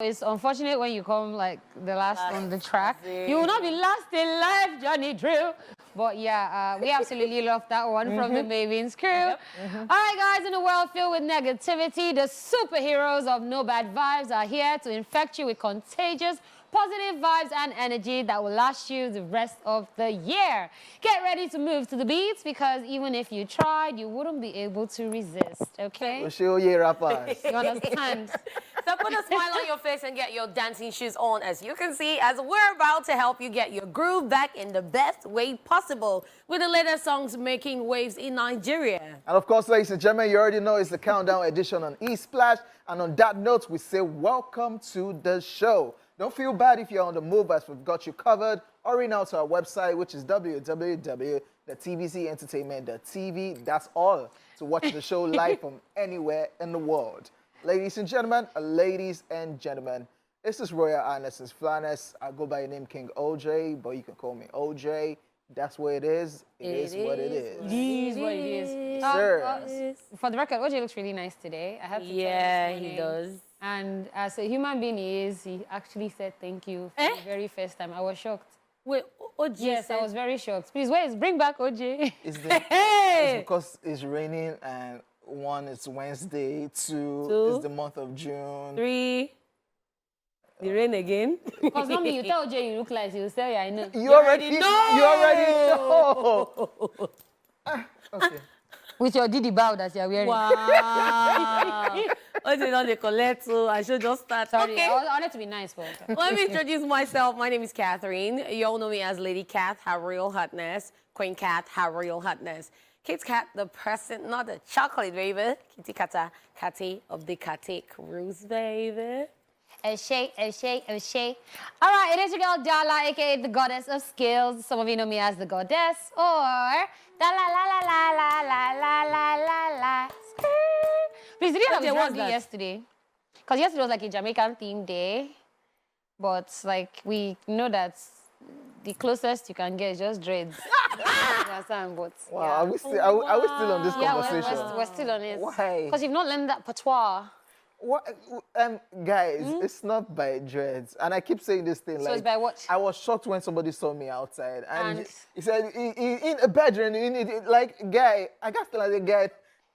It's unfortunate when you come like the last on the track. You will not be last in life, Johnny Drill. But yeah, we absolutely love that one from the Mavins crew. All right, guys, in a world filled with negativity, the superheroes of No Bad Vibes are here to infect you with contagious positive vibes and energy that will last you the rest of the year. Get ready to move to the beats because even if you tried, you wouldn't be able to resist, okay? We'll show you rappers. You understand? So put a smile on your face and get your dancing shoes on, as you can see, as we're about to help you get your groove back in the best way possible with the latest songs making waves in Nigeria. And of course, ladies and gentlemen, you already know it's the countdown edition on eSplash. And on that note, we say welcome to the show. Don't feel bad if you're on the move, as we've got you covered. Hurry now to our website, which is www.tvcentertainment.tv. That's all to watch the show live from anywhere in the world. Ladies and gentlemen, this is Royal Highness's Flaness. I go by the name King OJ, but you can call me OJ. That's what it is. It is what it is. It is what it is. Sir. For the record, OJ looks really nice today. I have to Yeah, tell you he does. And as a human being he actually said thank you for the very first time. I was shocked. Wait, OJ Yes, said... I was very shocked. Please, bring back OJ. It's because it's raining, and one, it's Wednesday, two, it's the month of June. 3, the rain again. Because mommy, you tell OJ you look like you say, yeah, I know. You already know. You already know. Okay. With your Didi bow that you're wearing. Wow. OJ don't they collect, so I should just start. Sorry, Okay. I wanted to be nice, but okay. Let me introduce myself. My name is Catherine. You all know me as Lady Cat, her real hotness. Queen Cat, her real hotness. Kit Kat, the present, not the chocolate, baby. Kitty Kata, Catty of the Catty Cruise, baby. All right, it is your girl Dala, aka the goddess of skills. Some of you know me as the goddess, or da la la la la la la la la la la. Please, did you have a druggy yesterday? Because yesterday was like a Jamaican themed day, but like we know that the closest you can get is just dreads. But Wow, yeah. are we still on this conversation? We're still on it. Why? Because you've not learned that patois. What, guys, it's not by dreads. And I keep saying this thing. So like, it's by what? I was shocked when somebody saw me outside. And And? he said, in a bedroom, like, guy, I got to like a guy.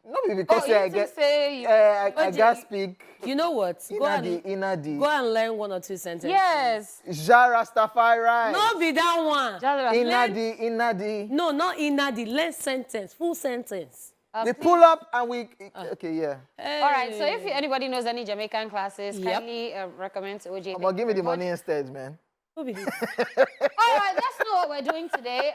Not because I get, I got speak. You know what? Go and learn 1 or 2 sentences. Yes. Ja Rastafari. No, be that one. Inadi. No, not Inadi. Learn sentence. Full sentence. They pull up and we... Okay, yeah. Hey. All right, so if anybody knows any Jamaican classes, kindly recommend to OJ. But give me the money instead, man. Who be this? All right, that's not what we're doing today.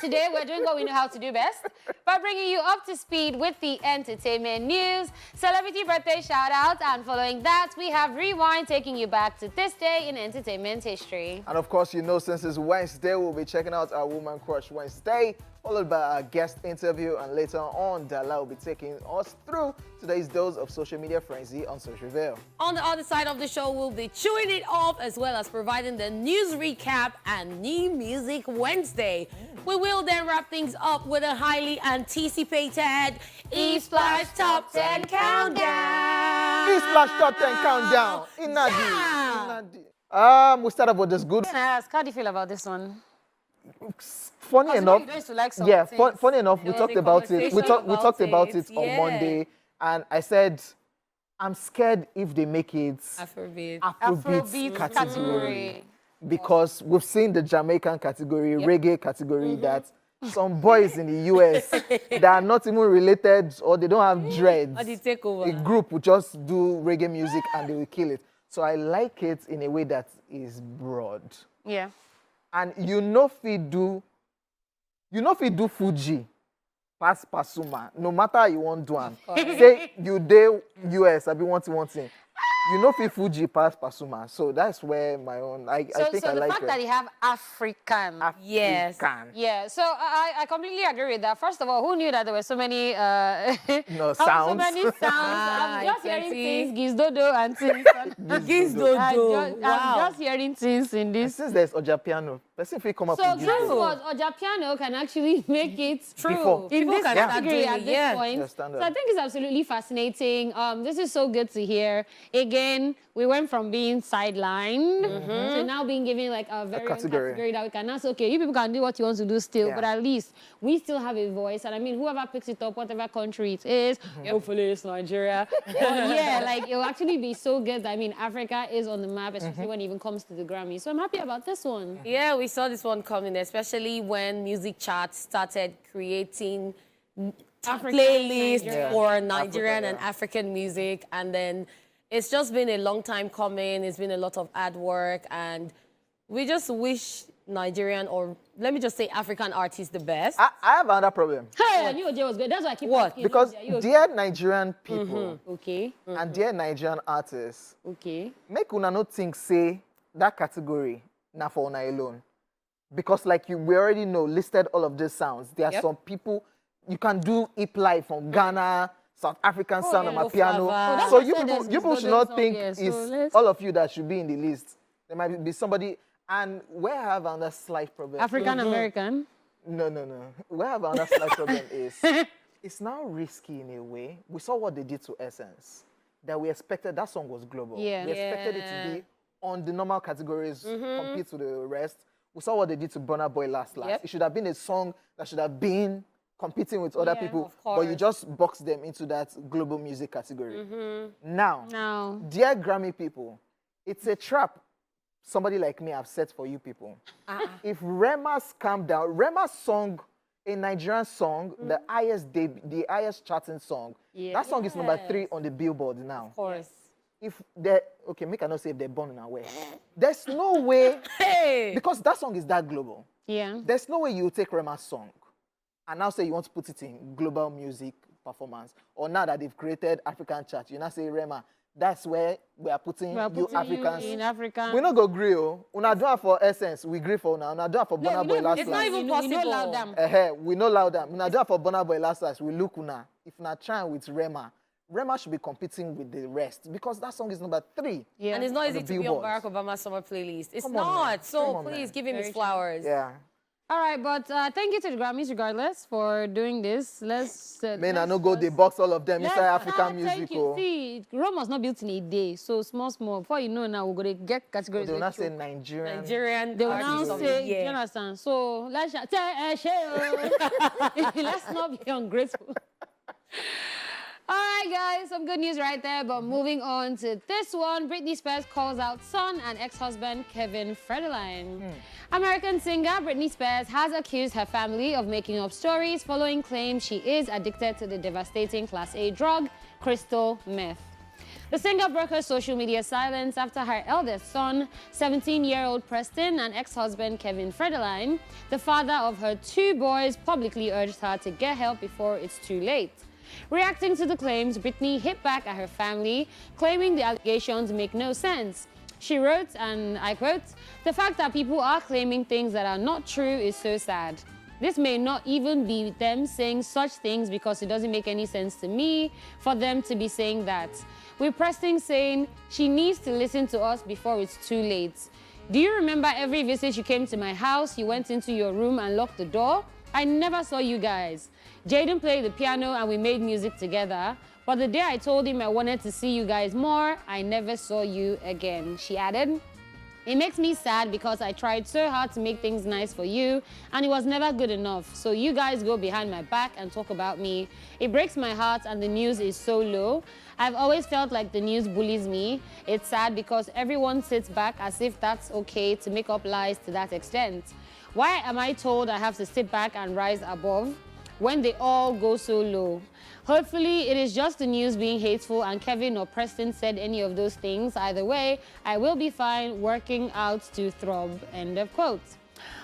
Today, we're doing what we know how to do best by bringing you up to speed with the entertainment news, celebrity birthday shout-outs, and following that, we have Rewind taking you back to this day in entertainment history. And of course, you know, since it's Wednesday, we'll be checking out our Woman Crush Wednesday, followed by our guest interview, and later on, Dala will be taking us through today's dose of social media frenzy on Social Veil. On the other side of the show, we'll be chewing it off as well as providing the news recap and New Music Wednesday. We will then wrap things up with a highly anticipated eSplash Top 10 Countdown. eSplash Top 10 Countdown. Inadi. We start off with this good. Can I ask, how do you feel about this one? Funny enough, you used to like some yeah. things. Funny enough, we talked about it. We talked about it on yeah. Monday, and I said, I'm scared if they make it Afrobeat Afrobeat category. Because we've seen the Jamaican category, reggae category, that some boys in the US that are not even related or they don't have dreads, Or the takeover. a group will just do reggae music and they will kill it. So I like it in a way that is broad. Yeah. And you know if we do Fuji, pass Pasuma, no matter how you want to do am. Say you dey US, I be one thing. You know if Fuji pass Pasuma. So that's where my own, I think I like it. So the fact that you have African. Yes. Yeah, so I completely agree with that. First of all, who knew that there were so many sounds? So many sounds. I'm just hearing things, Gizdodo and things. Gizdodo. I'm just hearing things in this. Since there's Ojapiano. Person if come up So with guess gift. what? Oja Piano can actually make it Before. in People this can start category doing at it, this yeah. point. Yeah, So standard. I think it's absolutely fascinating. This is so good to hear. Again, we went from being sidelined to now being given like a very own category. category that we can now say, okay, you people can do what you want to do still, Yeah. but at least we still have a voice. And I mean, whoever picks it up, whatever country it is, hopefully it's Nigeria. But yeah, like it'll actually be so good. I mean, Africa is on the map, especially when it even comes to the Grammy. So I'm happy about this one. Yeah, we saw this one coming, especially when music charts started creating African, playlists Nigerian. for Nigerian Africa, and yeah. African music. And then it's just been a long time coming. It's been a lot of hard work. And we just wish Nigerian, or let me just say African artists, the best. I have another problem. Hey, I knew OJ was good. That's why I keep What? asking. Because OJ, are you okay? dear Nigerian people Okay, and dear Nigerian artists, okay. make una no think say that category na for una alone. Because like we already know, listed all of these sounds. There are Yep. some people, you can do hip life from Ghana, South African sound on yeah. my piano. Flava. that's So what I you said, people, there's you people this should golden not think song here, so it's let's- all of you that should be in the list. There might be somebody, and we have another slight problem. African American. No. We have another slight problem is it's now risky in a way. We saw what they did to Essence. That we expected that song was global. Yeah. We expected it to be on the normal categories, compete to the rest. We saw what they did to Burna Boy last. Yep. It should have been a song that should have been competing with other Yeah, people, of but you course. just box them into that global music category. Now, Now, dear Grammy people, it's a trap somebody like me have set for you people. If Rema's Calm Down, Rema's song, a Nigerian song, the highest charting song, Yeah. that song is number 3 on the Billboard now. Of course. If they, okay, make I not say if they're born in a way. There's no way, Hey! because that song is that global. yeah. There's no way you take Rema's song and now say you want to put it in global music performance. Or now that they've created African chart, you now say Rema, that's where we are putting We are you putting Africans. you in African. We not go agree, oh. Una do it for Essence, we agree for una. Una do it for No, Burna we Boy don't last it's last. not even we know possible. loud them. We know louder. Una do it for Burna Boy last last. We look una. If una trying with Rema, Rema should be competing with the rest because that song is number 3. Yeah. And it's not On the easy to be on billboards. Barack Obama's summer playlist. It's Come on, man. not. So Come on, please man. give him his Very true. flowers. Yeah. All right, but thank you to the Grammys regardless for doing this. Let's. Man, I let's no go just- they box all of them let's- inside African music. Thank you. Oh. See, Rome was not built in a day, so small. Before you know now, we're going to get categories. They will wey not say choke. Nigerian. Nigerian They will now artist of the say, do you year. understand? So let's let's not be ungrateful. All right, guys, some good news right there. But moving on to this one, Britney Spears calls out son and ex-husband Kevin Federline. American singer Britney Spears has accused her family of making up stories following claims she is addicted to the devastating Class A drug, crystal meth. The singer broke her social media silence after her eldest son, 17-year-old Preston, and ex-husband Kevin Federline, the father of her 2 boys, publicly urged her to get help before it's too late. Reacting to the claims, Britney hit back at her family, claiming the allegations make no sense. She wrote, and I quote, "The fact that people are claiming things that are not true is so sad. This may not even be them saying such things because it doesn't make any sense to me for them to be saying that. With Preston saying she needs to listen to us before it's too late. Do you remember every visit you came to my house, you went into your room and locked the door? I never saw you guys. Jaden played the piano and we made music together. But the day I told him I wanted to see you guys more, I never saw you again," she added. "It makes me sad because I tried so hard to make things nice for you and it was never good enough. So you guys go behind my back and talk about me. It breaks my heart and the news is so low. I've always felt like the news bullies me. It's sad because everyone sits back as if that's okay to make up lies to that extent. Why am I told I have to sit back and rise above when they all go so low? Hopefully, it is just the news being hateful and Kevin or Preston said any of those things. Either way, I will be fine working out to throb," end of quote.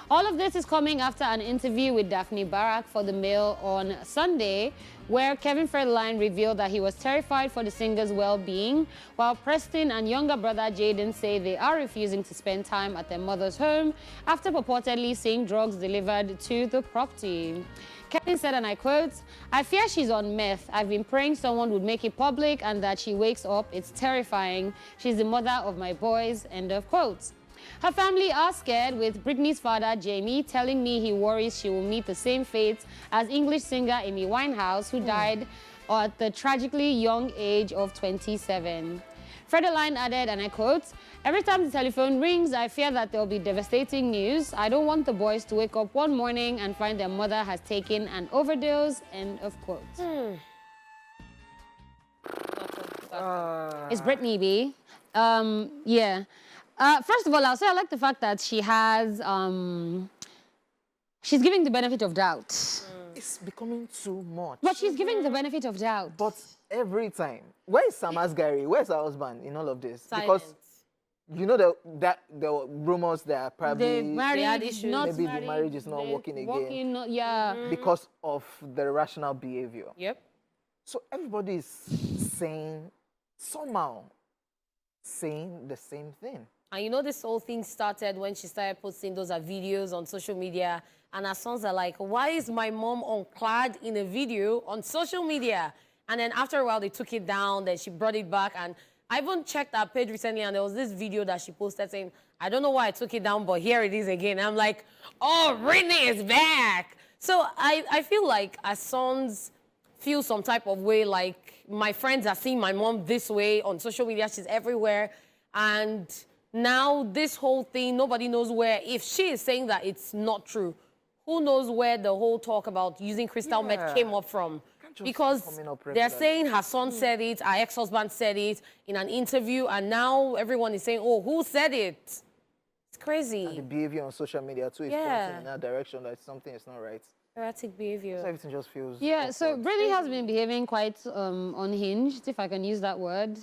All of this is coming after an interview with Daphne Barak for The Mail on Sunday, where Kevin Federline revealed that he was terrified for the singer's well-being, while Preston and younger brother Jaden say they are refusing to spend time at their mother's home after purportedly seeing drugs delivered to the property. Kevin said, and I quote, "I fear she's on meth. I've been praying someone would make it public and that she wakes up. It's terrifying. She's the mother of my boys," end of quote. Her family are scared, with Britney's father, Jamie, telling me he worries she will meet the same fate as English singer Amy Winehouse, who died at the tragically young age of 27. Frederline added, and I quote, "Every time the telephone rings, I fear that there'll be devastating news. I don't want the boys to wake up one morning and find their mother has taken an overdose," end of quote. It's Britney B. Yeah. First of all, I'll say I like the fact that she has, she's giving the benefit of doubt. It's becoming too much. But she's giving the benefit of doubt. But every time, where is Sam Asghari? Where's her husband in all of this? Silence. Because you know that there were rumors that probably They married, had issues. not maybe married, the marriage is not they working again working, yeah. because of the irrational behavior. Yep. So everybody is somehow saying the same thing. And you know, this whole thing started when she started posting those videos on social media. And her sons are like, why is my mom unclad in a video on social media? And then after a while, they took it down. Then she brought it back. And I even checked her page recently, and there was this video that she posted saying, I don't know why I took it down, but here it is again. I'm like, oh, Britney is back. So I feel like our sons feel some type of way, like my friends are seeing my mom this way on social media. She's everywhere. And now this whole thing, nobody knows where. If she is saying that it's not true, who knows where the whole talk about using crystal meth came up from? Because they're saying her son said it, her ex-husband said it in an interview, and now everyone is saying, oh, who said it? It's crazy. And the behavior on social media too is pointing in that direction that something is not right. Erratic behavior. So everything just feels So awkward. Britney has been behaving quite unhinged, if I can use that word,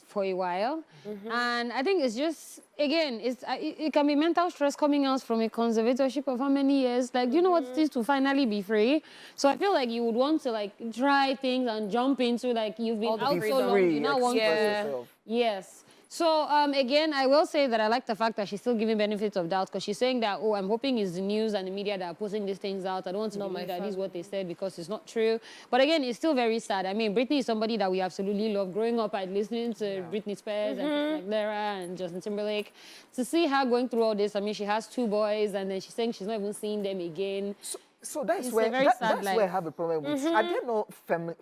for a while. And I think it's just, again, it can be mental stress coming out from a conservatorship of how many years? Like, do you know what it is to finally be free? So I feel like you would want to, like, try things and jump into, like, you've been out so long, you now want to... yourself. Yes. So, again, I will say that I like the fact that she's still giving benefits of doubt, because she's saying that, oh, I'm hoping it's the news and the media that are putting these things out. I don't want to believe that is what they said, because it's not true. But again, it's still very sad. I mean, Britney is somebody that we absolutely love. Growing up, I'd listening to Britney Spears and Christina Aguilera and Justin Timberlake. To see her going through all this, I mean, she has 2 boys, and then she's saying she's not even seeing them again. So that's It's where a very sad where I have a problem with. I didn't know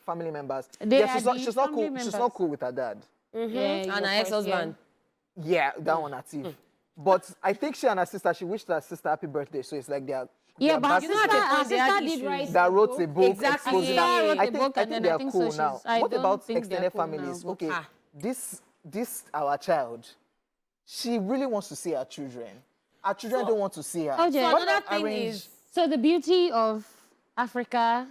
family members. She's not cool with her dad. Yeah, And her ex-husband. Yeah, that one at Eve. But I think she and her sister, she wished her sister happy birthday. So it's like they're yeah, but you know how her they had sister did issues. write that wrote a book Exactly. exposing Yeah, her. wrote I a think, book, I and think then I they're think cool so now. I What don't about think they're extended cool families? now. Okay, this our child. She really wants to see her children. Our children don't want to see her. Okay. So What another thing is, So the beauty of Africa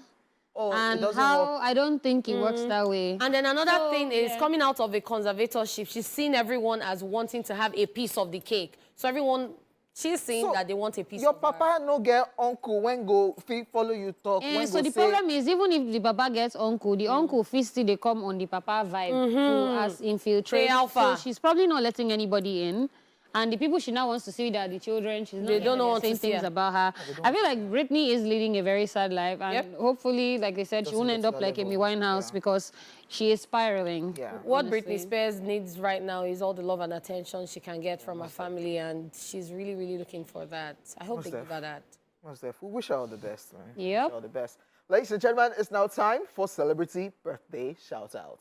it and doesn't how work. I don't think it works that way. and then another thing is yeah. coming out of a conservatorship, she's seen everyone as wanting to have a piece of the cake. So everyone, she's saying So, that they want a piece Your of her. papa no get uncle when go follow you talk. When So go the say, problem is, even if the papa gets uncle, the uncle feels still they come on the papa vibe to as infiltrate. Say alpha. So she's probably not letting anybody in. And the people she now wants to see that the children, she's not They don't know what saying to see things her. about her. I feel like Britney is leading a very sad life, and hopefully, like they said, she won't get end to up that like level. Amy Winehouse because she is spiraling. Yeah. What honestly. Britney Spears needs right now is all the love and attention she can get from her family, and she's really, really looking for that. I hope they give her that. Most definitely. We wish her all the best, man. Yep. Wish her all the best. Ladies and gentlemen, it's now time for Celebrity Birthday Shout-Out.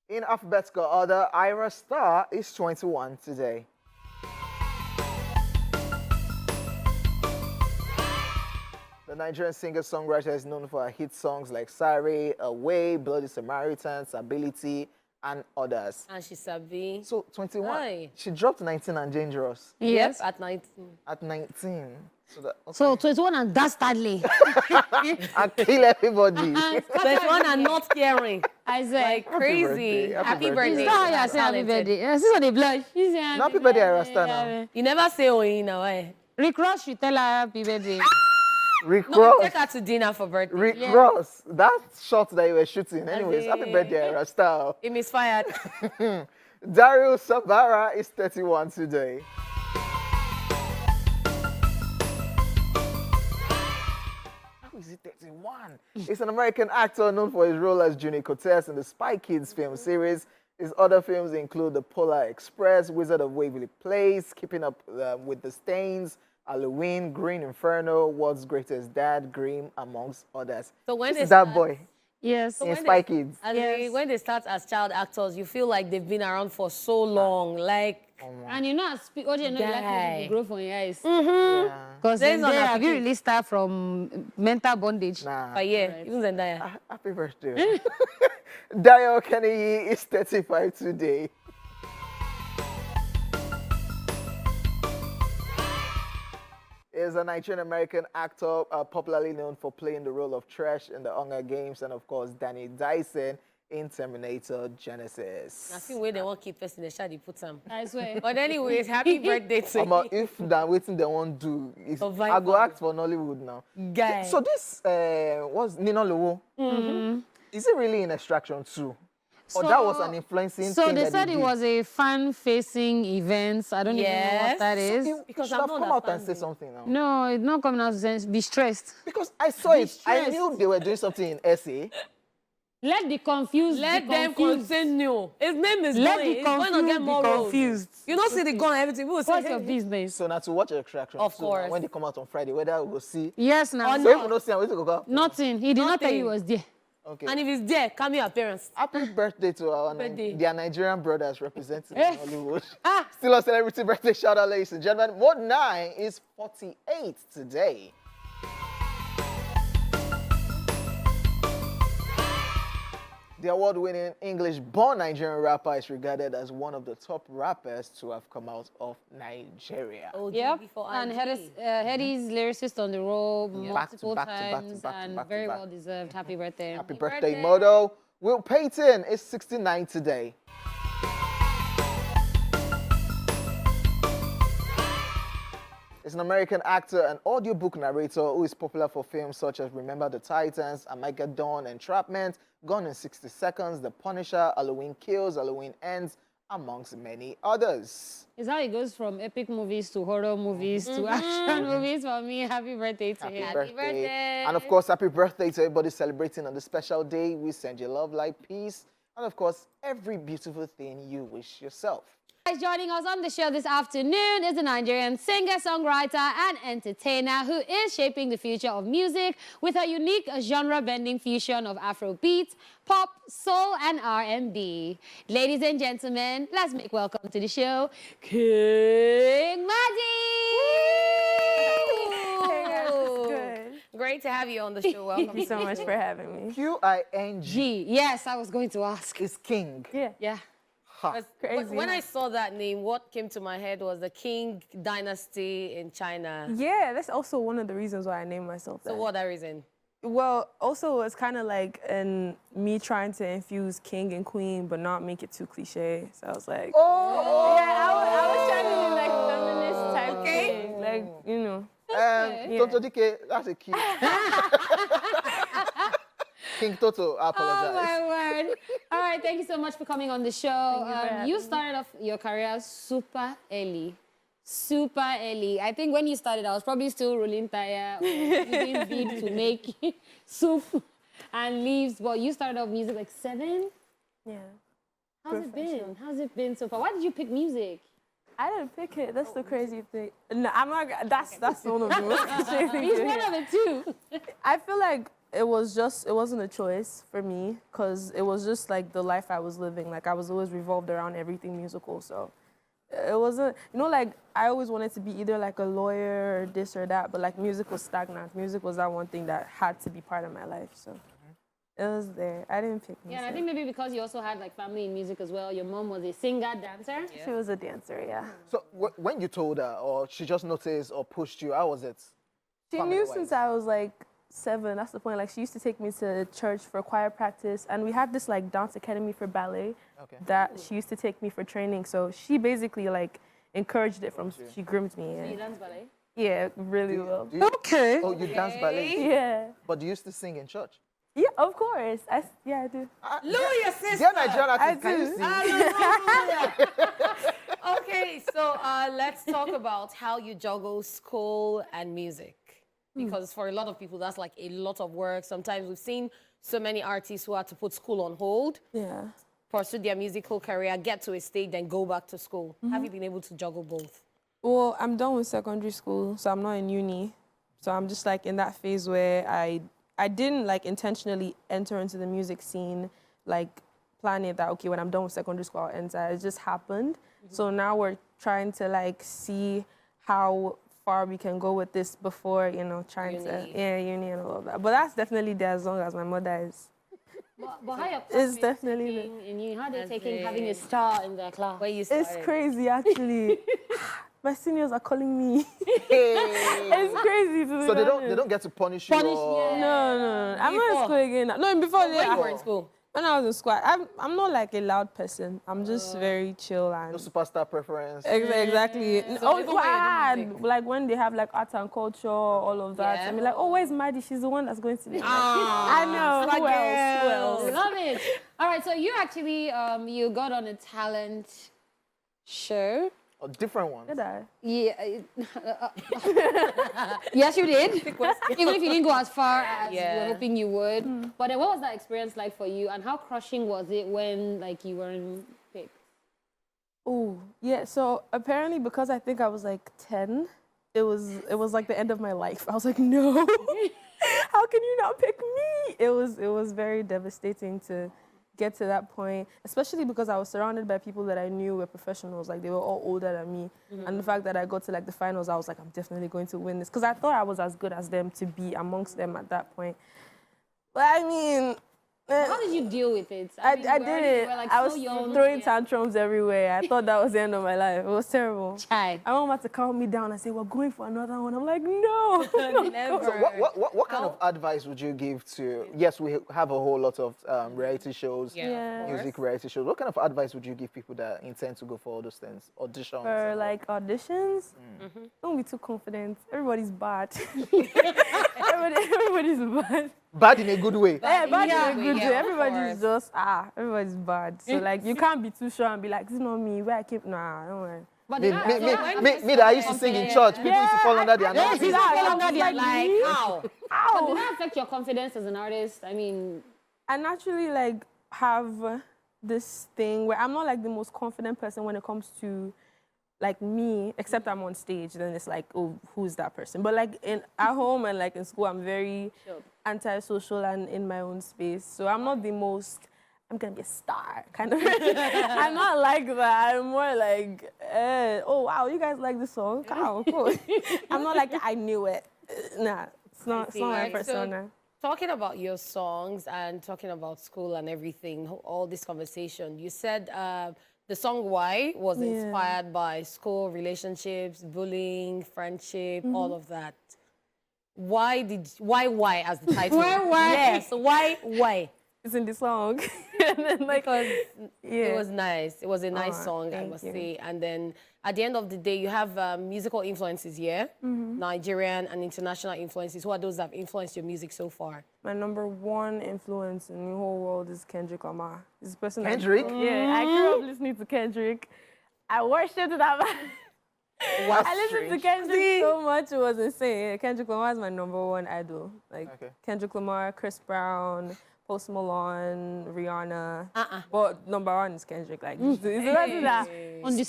In alphabetical order, Ira Star is 21 today. The Nigerian singer-songwriter is known for her hit songs like Sare, Away, Bloody Samaritans, Ability, and others. And she's Sabi. So, 21. Aye. She dropped 19 and Dangerous Yes. Yep, at 19. at 19. So, that, okay. So 21 and dastardly. and kill everybody. 21 and not caring. I said, Like crazy. birthday, happy birthday. birthday. it's not how you say happy Talented. birthday. This is what they blush. She say Happy birthday, Rasta now. You never say Oyi now, eh? Rick Ross should tell her happy birthday. Rick No, Ross. take her to dinner for birthday. Rick Ross. That shot that you were shooting. Anyways, happy Ade. birthday, Rasta. It misfired. Dario Sabara is 31 today. How is he 31? He's an American actor known for his role as Junior Cortez in the Spy Kids film series. His other films include The Polar Express, Wizard of Waverly Place, Keeping Up with the Stains, Halloween, Green Inferno, World's Greatest Dad, Grimm, amongst others. So when This is that boy Yes. in Spy Kids. When they start as child actors, you feel like they've been around for so long. Like, And you know, OJ, you like Guy. to grow from your eyes. Yeah. Because There's then no have you African. really start from mental bondage? Nah. but yeah, even Zendaya. Happy birthday. Dio Kennedy is 35 today. He is a Nigerian-American actor popularly known for playing the role of Trash in the Hunger Games and, of course, Danny Dyson in Terminator Genesis. I feel where they won't keep us in the shadow, put some. I swear. But anyways, happy birthday to you. If that waiting they won't do, is, Survival. I go act for Nollywood now. Guy. So this was Nino Lowo. Is it really in Extraction 2? Or that was an influencing So thing they that said he it did? was a fan-facing event. I don't even know Yes. what that is. You Because should I'm have not come out and say understanding. something now. No, it's not coming out to sense. Be stressed. Because I saw it. I stressed. knew they were doing something in essay. Let the confused Let be them confused. continue. His name is Let going. the He's going to confused get be more roles. confused. You don't see the gun and everything. People say, What's your business? So now to watch Extraction Of 2, now, course. when they come out on Friday, whether we will see. Yes, now. Or So not. if we don't see, I'm waiting to go. Nothing. He did not tell you he Nothing. was there. Okay. And if it's there, cameo appearance. Happy birthday to our Birthday. their Nigerian brothers representing Eh. Hollywood. Ah. Still a celebrity birthday shout out, ladies and gentlemen. Mode 9 is 48 today. The award-winning English-born Nigerian rapper is regarded as one of the top rappers to have come out of Nigeria. OG Yep. before And IG. Hetty's lyricist on the roll Back to multiple back to back to times back to and back to very back. well deserved. Happy birthday. Happy birthday, Modo. Will Payton is 69 today. Is an American actor and audiobook narrator who is popular for films such as Remember the Titans, Armageddon, Entrapment, Gone in 60 Seconds, The Punisher, Halloween Kills, Halloween Ends, amongst many others. Is how it goes from epic movies to horror movies to action movies. For me, happy birthday to him. Happy birthday. And of course, happy birthday to everybody celebrating on this special day. We send you love, light, peace, and of course, every beautiful thing you wish yourself. Guys, joining us on the show this afternoon is a Nigerian singer, songwriter, and entertainer who is shaping the future of music with a unique genre-bending fusion of Afrobeat, pop, soul, and R&B. Ladies and gentlemen, let's make welcome to the show, King Maddie. Great to have you on the show. Welcome. Thank you so much for having me. King G. Yes, I was going to ask. is king. Yeah. Yeah. Ha. Crazy, When huh? I saw that name, what came to my head was the Qing dynasty in China. Yeah, that's also one of the reasons why I named myself that. So what that reason? Well, also it's kind of like me trying to infuse king and queen, but not make it too cliche. So I was like, Oh! yeah, I was trying to be like feminist type thing, like you know. Toto Dike, that's a key. King Toto, I Oh apologize. my word. All right, thank you so much for coming on the show. you for having You me. started off your career super early. Super early. I think when you started, I was probably still rolling tire or using bead to make soup and leaves. But you started off music like 7? Yeah. How's it been? How's it been so far? Why did you pick music? I didn't pick it. That's the crazy thing. No, I'm not. That's one of the most cliche things. He's to one hear. of the two. I feel like it wasn't a choice for me because it was just like the life I was living. Like I was always revolved around everything musical. So it wasn't, like I always wanted to be either like a lawyer or this or that, but like music was stagnant. Music was that one thing that had to be part of my life. So it was there. I didn't pick music. Yeah, and I think maybe because you also had like family in music as well. Your mom was a singer, dancer. She was a dancer, yeah. So when you told her, or she just noticed or pushed you, how was it? She knew Family-wise. since I was like 7. That's the point. Like she used to take me to church for choir practice, and we had this like dance academy for ballet Okay. that she used to take me for training. So she basically like encouraged it from. She groomed me. You Yeah, dance ballet? yeah, really well. Do you- Okay. Oh, you dance ballet, Yeah, but you used to sing in church. yeah, of course. I do. Hallelujah, sister. Dear Nigerian artists, can you do. sing? Okay, so let's talk about how you juggle school and music. Because for a lot of people, that's like a lot of work. Sometimes we've seen so many artists who had to put school on hold, Yeah. pursue their musical career, get to a stage, then go back to school. Have you been able to juggle both? Well, I'm done with secondary school, so I'm not in uni. So I'm just like in that phase where I didn't like intentionally enter into the music scene, like plan it that, okay, when I'm done with secondary school, I'll enter. It just happened. So now we're trying to like see how far we can go with this before, you know, trying to, yeah, uni and all of that. But that's definitely there as long as my mother is. But how your It's classmates definitely taking in uni? How are they As taking in- having a star in their class? Where you It's started? crazy, actually. My seniors are calling me. Hey. It's crazy to be So they honest. don't get to punish you. Or... No. I'm not in Before. school again. No, before When you were in school? when I was in school, I'm not like a loud person. I'm just very chill No and superstar preference. exactly. So even when I you're doing had like when they have like art and culture, all of that. Yeah. I mean, like, oh, where's Maddie? She's the one that's going to be. Ah, I know. Who else? Who else? Love it. All right, so you actually you got on a talent show. Or different ones. Did I? Yeah. Yes, you did. Even if you didn't go as far as you were hoping you would. But then what was that experience like for you, and how crushing was it when like you weren't picked? Oh, yeah. So apparently, because I think I was like 10, it was like the end of my life. I was like, no, how can you not pick me? It was very devastating to get to that point, especially because I was surrounded by people that I knew were professionals. Like they were all older than me, and the fact that I got to like the finals, I was like, I'm definitely going to win this because I thought I was as good as them to be amongst them at that point. But I mean. How did you deal with it? I mean, you did already- it. you were, like, I so was young. throwing Yeah. tantrums everywhere. I thought that was the end of my life. It was terrible. Chai. I want to calm me down and say, we're going for another one. I'm like, no. Never. So what kind of advice would you give to? Yes, we have a whole lot of reality shows, Yeah. music reality shows. What kind of advice would you give people that intend to go for all those things, auditions? For and like auditions, don't be too confident. Everybody's bad. Everybody's bad. bad in a good way. Yeah, bad Yeah, in a good yeah, way. of Everybody's just, everybody's bad. So like, you can't be too sure and be like, this is not me, where I came, nah, don't worry. But Me, then me, after- me, me, me that I used to sing in church, people used to fall under the Yeah, anointing. people fall under I'm the like, like me? How? But did that affect your confidence as an artist? I mean, I naturally like have this thing where I'm not like the most confident person when it comes to like me, except I'm on stage. Then it's like, oh, who's that person? But like at home and like in school, I'm very antisocial and in my own space. So I'm not the most. I'm gonna be a star kind of. I'm not like that. I'm more like, oh wow, you guys like this song? Oh, cool. I'm not like I knew it. Nah, it's not. It's not my Right, so- persona. Talking about your songs and talking about school and everything, all this conversation, you said the song Why was inspired by school, relationships, bullying, friendship, all of that. Why as the title? Why? Yes, why? It's in the song. And then, like, Because yeah. it was nice. It was a nice Oh, song, I thank must you. say. And then at the end of the day, you have musical influences here, Nigerian and international influences. Who are those that have influenced your music so far? My number one influence in the whole world is Kendrick Lamar. This is the person Kendrick? I grew up listening to Kendrick. I worshipped that man. I listened to Kendrick so much, it was insane. Yeah, Kendrick Lamar is my number one idol. Like Kendrick Lamar, Chris Brown, Post Malone, Rihanna. But number one is Kendrick. Like, it's that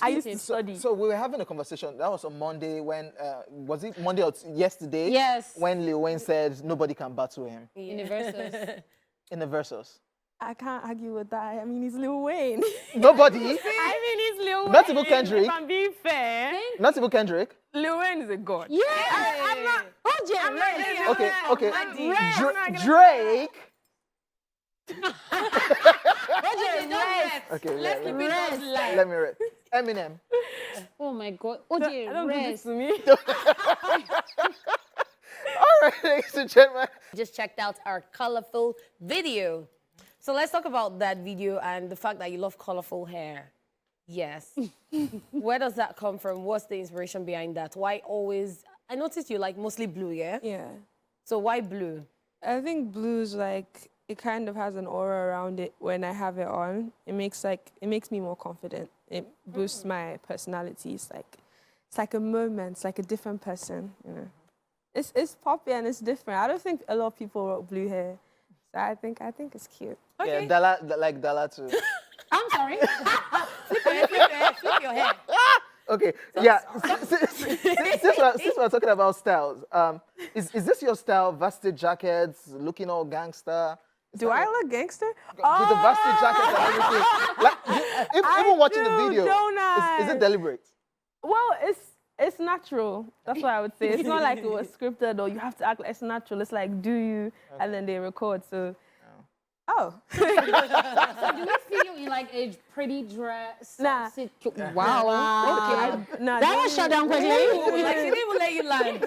I used to study. So we were having a conversation. That was on Monday when, was it Monday or yesterday? Yes. When Lil Wayne said nobody can battle him Universes. in the verses. I can't argue with that. I mean, he's Lil Wayne. Nobody? I mean, he's Lil Wayne. Not even Kendrick. If I'm being fair, Not even Kendrick. Lil Wayne is a god. Yeah. I'm not. I'm not. Okay. I'm not gonna- Drake. Okay, Let's keep it Rest. light. let me read. Eminem. Oh my God. I OJ, don't do this rest. to me. All right, ladies and gentlemen. Just checked out our colorful video. So let's talk about that video and the fact that you love colorful hair. Yes. Where does that come from? What's the inspiration behind that? Why always? I noticed you like mostly blue, yeah? Yeah. So why blue? I think blues, like, it kind of has an aura around it when I have it on. It makes me more confident. It boosts my personality. It's like a moment. It's like a different person, you know. it's poppy and it's different. I don't think a lot of people rock blue hair, so I think it's cute. Okay. Yeah, Dala, like Dala too. I'm sorry. Flip your hair. Okay, yeah. Since we're talking about styles, is this your style? Varsity jackets, looking all gangster. Do I look gangster? With the varsity jacket and everything. Like, even watching the video, don't I? is it deliberate? Well, it's natural. That's what I would say. It's not like it was scripted or you have to act like it's natural. It's like, do you? And then they record. So, oh. So do we see you in like a pretty dress? Nah. Wow. Okay. Nah, That was shut down quickly. Like, she didn't even let you land.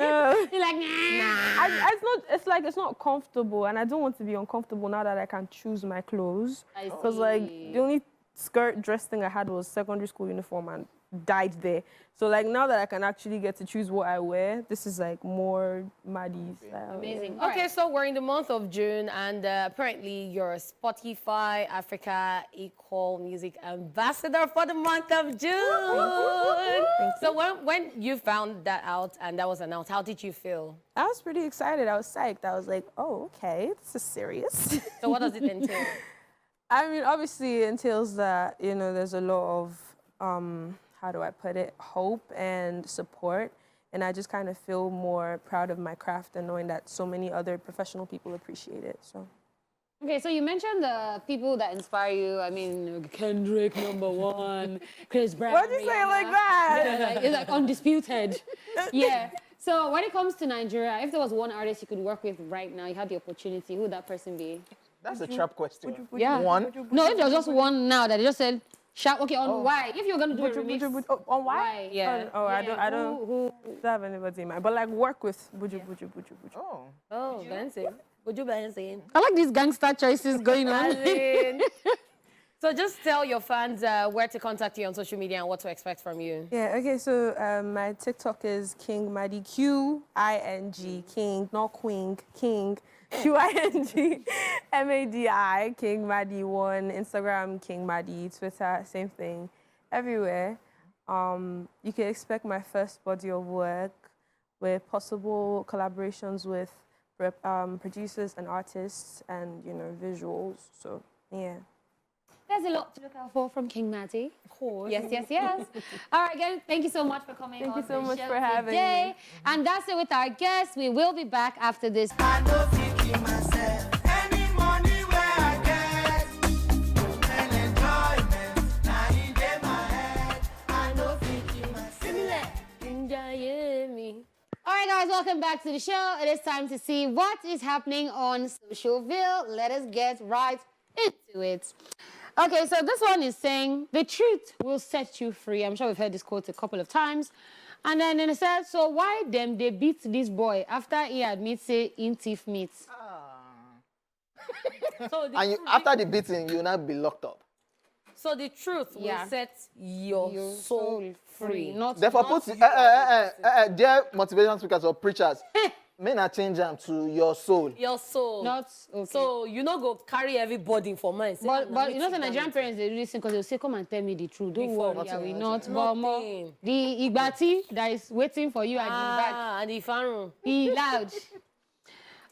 You're like, nah. it's not. It's like it's not comfortable, and I don't want to be uncomfortable now that I can choose my clothes. I Because like see. the only skirt dress thing I had was secondary school uniform and died there. So like now that I can actually get to choose what I wear, this is like more Maddie style. Amazing. Okay, so we're in the month of June, and apparently you're a Spotify Africa Equal Music Ambassador for the month of June. So when you found that out and that was announced, how did you feel? I was pretty excited. I was psyched. I was like, oh, okay, this is serious. So what does it entail? I mean, obviously it entails that, you know, there's a lot of, how do I put it, hope and support. And I just kind of feel more proud of my craft and knowing that so many other professional people appreciate it, so. Okay, so you mentioned the people that inspire you. I mean, Kendrick, #1, Chris Brown. Why'd you say it like that? Yeah, it's like undisputed. Yeah. So when it comes to Nigeria, if there was one artist you could work with right now, you had the opportunity, who would that person be? That's a trap question. Yeah. One. No, if there was just one now that they just said, shout, okay, on why? If you're going to do a remix, On why? why? Yeah. I don't have anybody in mind. But like work with Buju. Oh. Oh, dancing. Would you dancing? I like these gangster choices going on. So just tell your fans where to contact you on social media and what to expect from you. Yeah, okay, so my TikTok is King Maddie, Q-I-N-G, King, not Queen, King, Q-I-N-G-M-A-D-I, King Maddie 1, Instagram, King Maddie, Twitter, same thing, everywhere. You can expect my first body of work with possible collaborations with producers and artists and, you know, visuals, so, yeah. There's a lot to look out for from King Matty. Of course. Yes, yes, yes. All right, again, thank you so much for coming on Thank you so the much show for having today. me. And that's it with our guests. We will be back after this. I know thinking myself. Any money where I get, and enjoyment, now in my head. I know thinking myself. All right, guys, welcome back to the show. It is time to see what is happening on Socialville. Let us get right into it. Okay, so this one is saying, the truth will set you free. I'm sure we've heard this quote a couple of times. And then it said, so why them they beat this boy after he admits say in thief meat? So And after the beating, you'll not be locked up. So the truth will set your soul free. Not Therefore, put dear motivation speakers or preachers, may not change them to your soul. Your soul. not okay. So you not go carry every burden for mine. Say, But you know, the Nigerian parents, they do this thing because they'll say, come and tell me the truth. Don't Before, worry, I will nothing, not. But more, Nothing. the Igbati that is waiting for you at the back. and the farm. Be loud.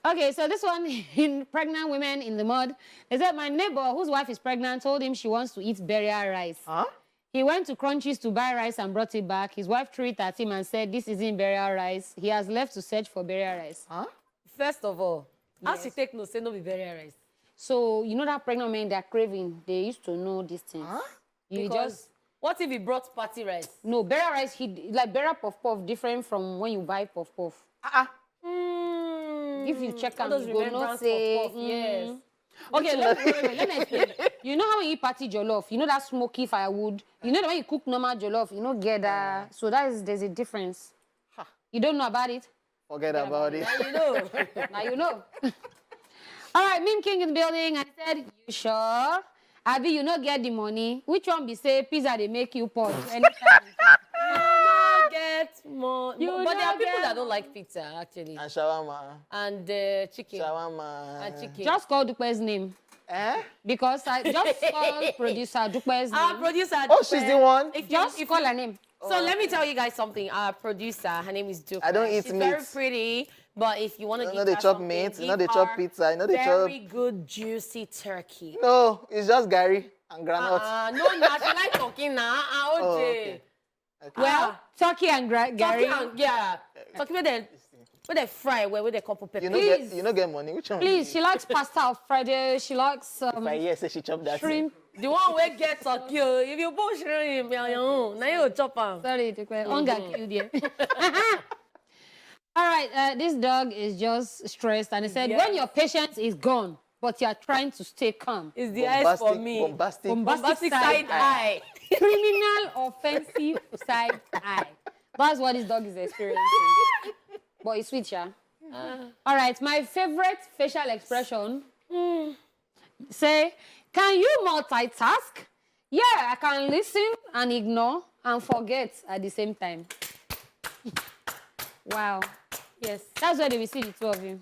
Okay, so this one in pregnant women in the mud. They said my neighbor, whose wife is pregnant, told him she wants to eat burial rice. Huh? He went to Crunchies to buy rice and brought it back. His wife threw it at him and said, this isn't burial rice. He has left to search for burial rice. Huh? First of all, as you take no, say no be very rice. So, you know that pregnant men, they're craving. They used to know these things. Huh? You Because just... what if he brought party rice? No, burial rice, like burial puff-puff, different from when you buy puff-puff. If you check All out, those you go not remembrance say... puff-puff, yes. Okay, let me explain. You know how when you eat party jollof, you know that smoky firewood? You know that when you cook normal jollof, you know get that. So there's a difference. You don't know about it? Forget about it. You know. Now you know. All right, Meme King in the building. I said, you sure? Abi, you not get the money. Which one be say pizza they make you punch anytime? Get more. You But there are don't people get that don't like pizza, actually. And shawarma. And chicken. Shawarma. And chicken. Just call Dupe's name. Eh? Because I just call producer Dupe's Our name. producer. Oh, she's the one? Just call her name. So let me tell you guys something. Our producer, her name is Duke. I don't eat She's meat. very pretty, But if you want to You give know they her chop something, meat, you know give they chop her pizza, you know they chop... very good juicy turkey. No, it's just Gary and granite. No, not you like talking now. Oh, okay. Okay. Well, turkey and Gary. Turkey and, yeah. Turkey where they fry, where they couple pepper. You know get money. Which one? Please, she likes pasta Alfredo. She likes If I hear say she chop that shrimp. The one where get turkey, if you push shrimp, now you chop am. Sorry, hunger killed you. All right, this dog is just stressed, and he said, Yes. when your patience is gone, but you are trying to stay calm. It's the eyes for me. Bombastic. Side eye. Criminal, offensive side eye. That's what this dog is experiencing. But it's sweet, yeah. All right, my favorite facial expression. Say, can you multitask? Yeah, I can listen and ignore and forget at the same time. Wow. Yes, that's where they will see the two of you.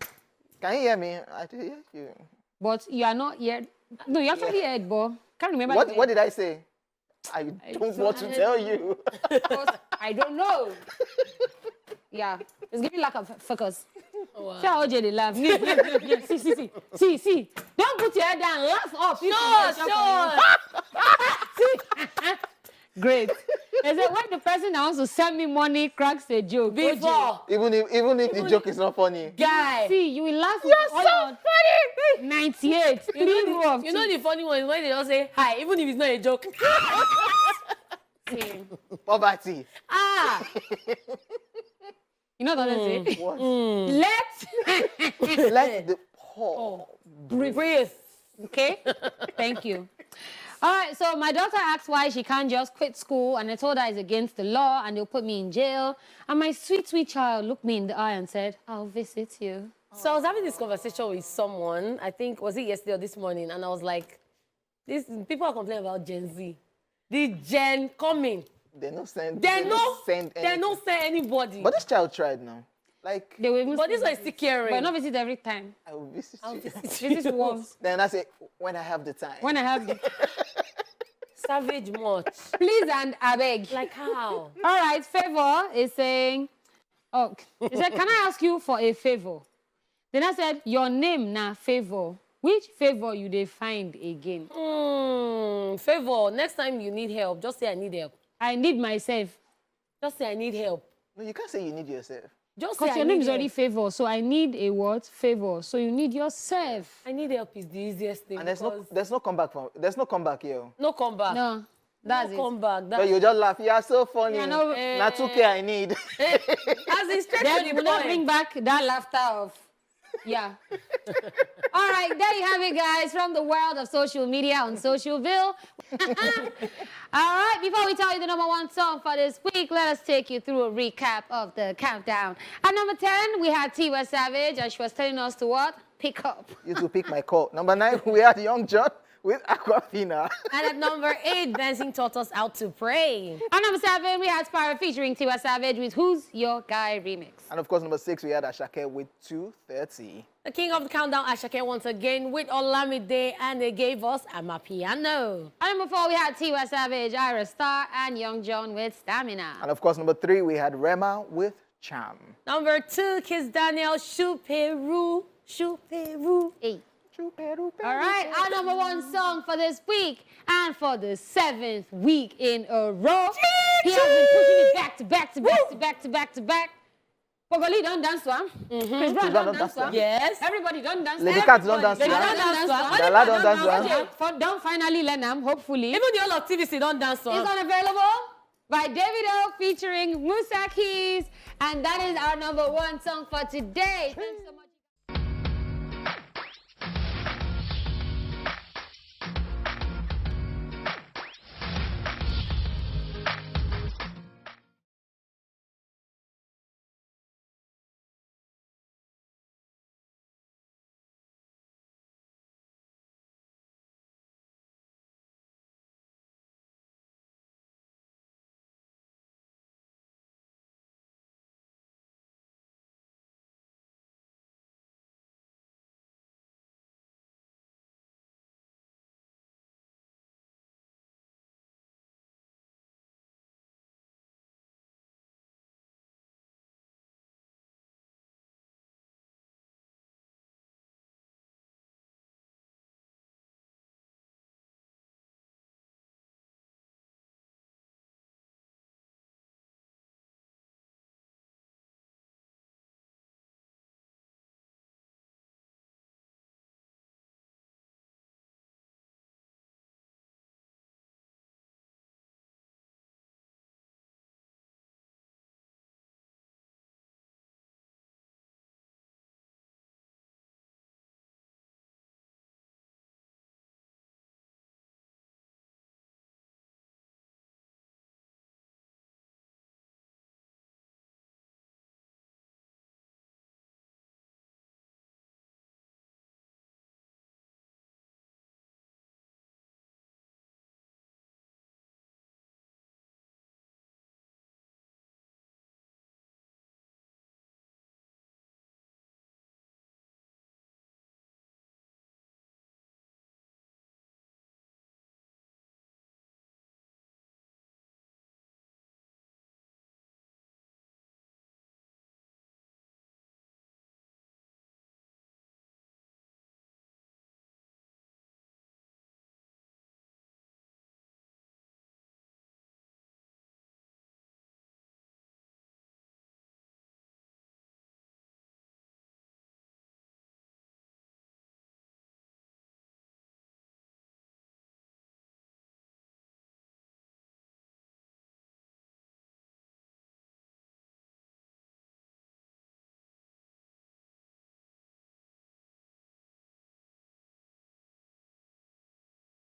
Can you hear me? I do hear you. But you are not yet. No, you actually heard, but can't remember. What did I say? I don't want to tell you. I don't know. Yeah, it's giving lack of focus. Wow. See how OJ they laugh. See. Don't put your head down. Laugh up. Sure. Great. They said when the person that wants to send me money cracks a joke. Before. Even if the joke is not funny. Guy. See, you will laugh. You're so funny. 98. You know the funny one is when they don't say hi, even if it's not a joke. See. Poverty. You know what I'm saying? What? Let Let the poor Breathe. Okay? Thank you. All right, so my daughter asked why she can't just quit school, and I told her it's against the law and they'll put me in jail. And my sweet, sweet child looked me in the eye and said, I'll visit you. So I was having this conversation with someone, I think, was it yesterday or this morning? And I was like, people are complaining about Gen Z. The Gen coming. They don't send. They don't don't send anybody. But this child tried now. Like, They will even But this one is still caring. but not visit every time. I will visit you. Visit once. Then I say, when I have the time. When I have the... Savage much. Please and I beg. Like how? All right, favor is saying, oh, he said, can I ask you for a favor? Then I said, your name na favor. Which favor you dey find again? Favor, next time you need help, just say I need help. I need myself. Just say I need help. No, you can't say you need yourself. Just say Because I your need name is help. already favor, so I need a what? Favor. So you need yourself. I need help is the easiest thing. And there's because no comeback here. no comeback. No, that's no it. comeback. But you just laugh. You are so funny. Yeah, no, Not 2K I need. As in straight Then to you the will not point. bring back that laughter of, yeah. All right, there you have it, guys, from the world of social media on Socialville. All right, before we tell you the #1 song for this week, let us take you through a recap of the countdown. At number 10, we had Tiwa Savage, and she was telling us to what? Pick up. You to pick my call. Number 9, we had Young John with Aquafina. And at number 8, Dancing taught us how to pray. At number 7, we had Spyro featuring Tiwa Savage with Who's Your Guy remix. And of course, number 6, we had Ashake with 230. The king of the countdown, Ashake, once again with Olamide, and they gave us Amapiano. At number 4, we had Tiwa Savage, Ira Star, and Young John with Stamina. And of course, number 3, we had Rema with Charm. Number 2, Kiss Daniel, Shuperu. Hey. All right, our #1 song for this week and for the 7th week in a row. He has been pushing it back to back to back to back to back to back. Pogoli don't dance to him. Chris Brown don't dance to him. Yes. Everybody don't dance to Lady him. Cat don't dance to Lady him. Cat don't dance to him. Dala don't dance to him. Okay, don't finally learn them, hopefully. Even the whole of TVC don't dance to It's unavailable by Davido featuring Musa Keys. And that is our #1 song for today. Thanks so much.